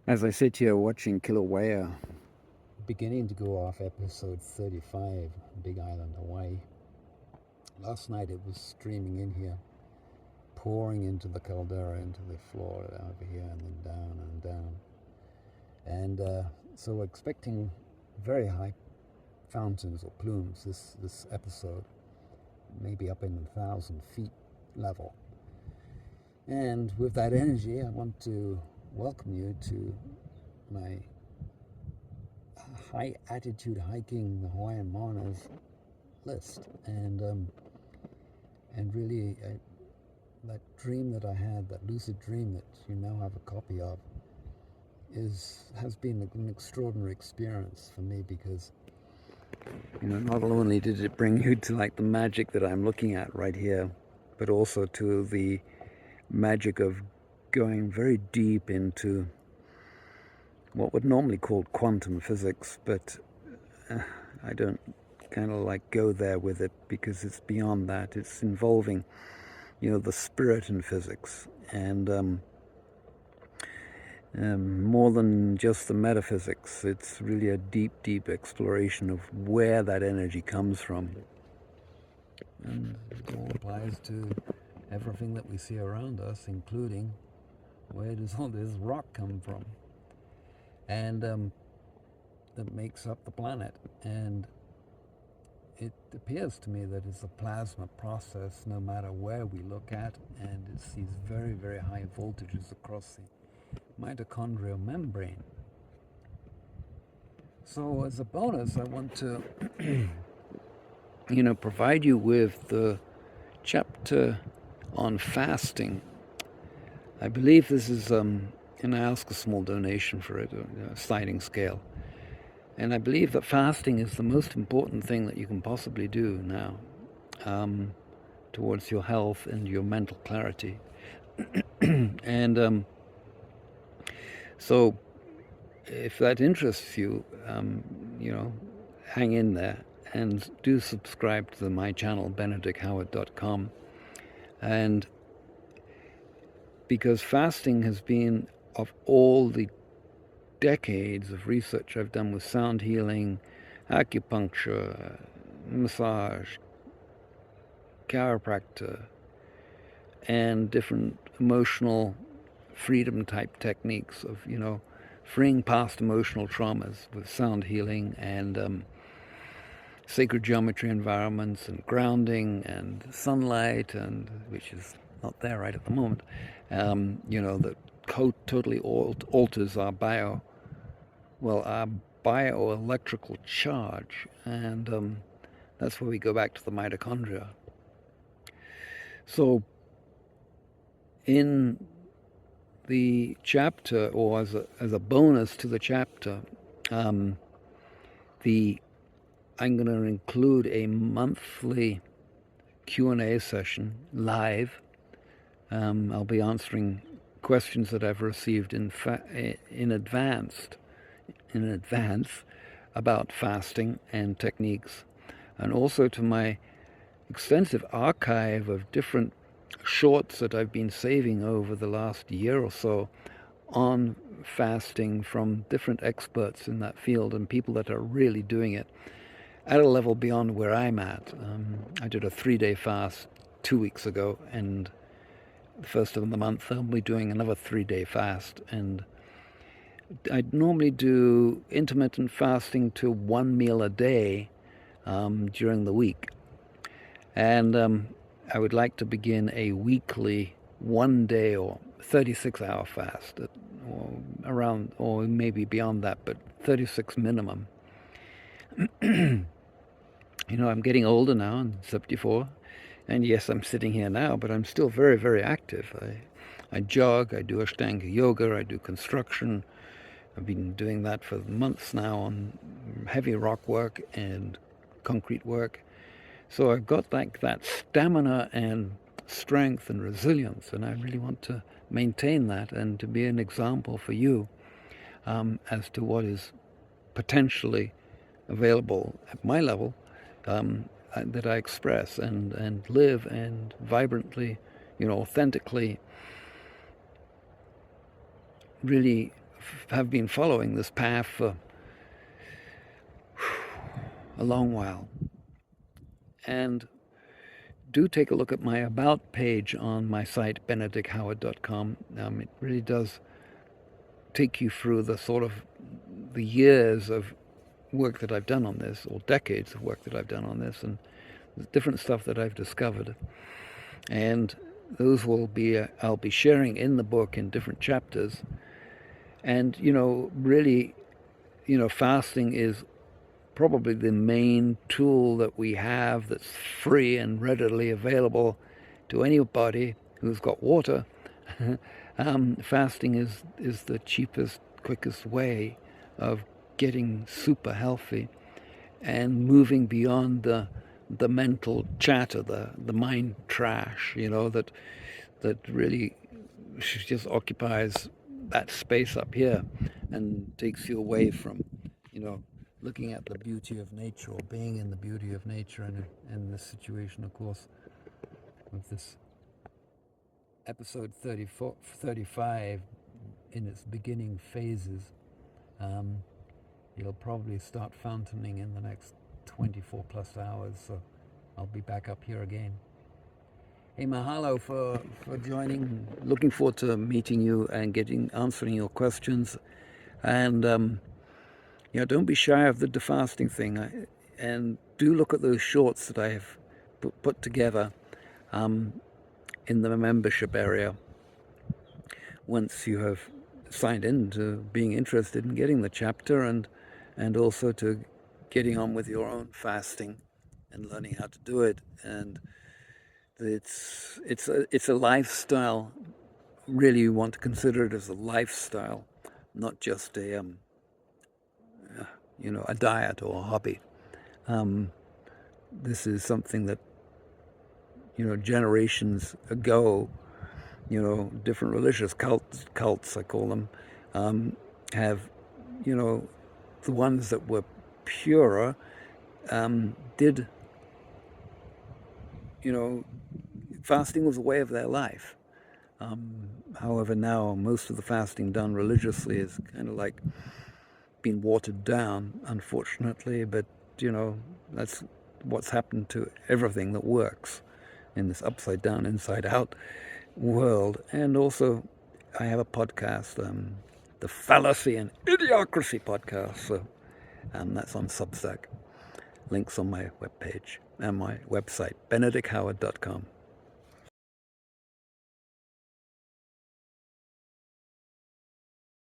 As I sit here watching Kilauea, beginning to go off episode 35, Big Island, Hawaii. Last night it was streaming in here, pouring into the caldera, into the floor over here, and then down and down. And so we're expecting very high fountains or plumes this episode, maybe up in 1,000 feet level. And with that energy, I want to welcome you to my high altitude hiking the Hawaiian Maunas list, and really that dream that I had, that lucid dream that you now have a copy of, has been an extraordinary experience for me, because not only did it bring you to like the magic that I'm looking at right here, but also to the magic of going very deep into what would normally call quantum physics, but I don't kind of like go there with it, because it's beyond that. It's involving, the spirit in physics, and more than just the metaphysics. It's really a deep, deep exploration of where that energy comes from. And it all applies to everything that we see around us, including where does all this rock come from? And that makes up the planet. And it appears to me that it's a plasma process no matter where we look at, and it's these very, very high voltages across the mitochondrial membrane. So as a bonus, I want to provide you with the chapter on fasting. I believe this is, and I ask a small donation for it, a sliding scale. And I believe that fasting is the most important thing that you can possibly do now towards your health and your mental clarity. And so if that interests you, hang in there and do subscribe to my channel, benedicthoward.com. And because fasting has been, of all the decades of research I've done with sound healing, acupuncture, massage, chiropractor, and different emotional freedom type techniques of, freeing past emotional traumas with sound healing and sacred geometry environments and grounding and sunlight, and which is not there right at the moment, that totally alters our bioelectrical charge, and that's where we go back to the mitochondria. So in the chapter, or as a bonus to the chapter, I'm going to include a monthly Q&A session live. I'll be answering questions that I've received in advance about fasting and techniques, and also to my extensive archive of different shorts that I've been saving over the last year or so on fasting from different experts in that field and people that are really doing it at a level beyond where I'm at. I did a 3-day fast 2 weeks ago, and the first of the month I'll be doing another 3-day fast. And I'd normally do intermittent fasting to 1 meal a day during the week. And I would like to begin a weekly 1-day or 36-hour fast, or maybe beyond that, but 36 minimum. I'm getting older now. I'm 74. And yes, I'm sitting here now, but I'm still very, very active. I jog, I do Ashtanga yoga, I do construction. I've been doing that for months now on heavy rock work and concrete work. So I've got like that stamina and strength and resilience, and I really want to maintain that and to be an example for you as to what is potentially available at my level, that I express and live and vibrantly, authentically, really have been following this path for a long while. And do take a look at my About page on my site, benedicthoward.com. It really does take you through the sort of the years of work that I've done on this, or decades of work that I've done on this, and the different stuff that I've discovered. And those will be, I'll be sharing in the book in different chapters. And, really, fasting is probably the main tool that we have that's free and readily available to anybody who's got water. Fasting is the cheapest, quickest way of getting super healthy and moving beyond the mental chatter, the mind trash, that really just occupies that space up here and takes you away from, looking at the beauty of nature, or being in the beauty of nature. And in this situation, of course, with this episode 35 in its beginning phases, it'll probably start fountaining in the next 24 plus hours, so I'll be back up here again. Hey, mahalo for joining. Looking forward to meeting you and answering your questions. And don't be shy of the defasting thing, and do look at those shorts that I have put together in the membership area once you have signed in to being interested in getting the chapter, and also to getting on with your own fasting and learning how to do it. And it's a lifestyle. Really, you want to consider it as a lifestyle, not just a diet or a hobby. This is something that, generations ago, different religious cults I call them, have, the ones that were purer, did, fasting was a way of their life. However, now most of the fasting done religiously is kind of like been watered down, unfortunately, but that's what's happened to everything that works in this upside down, inside out world. And also, I have a podcast, the Fallacy and Idiocracy podcast, so that's on Substack. Links on my webpage and my website, benedicthoward.com.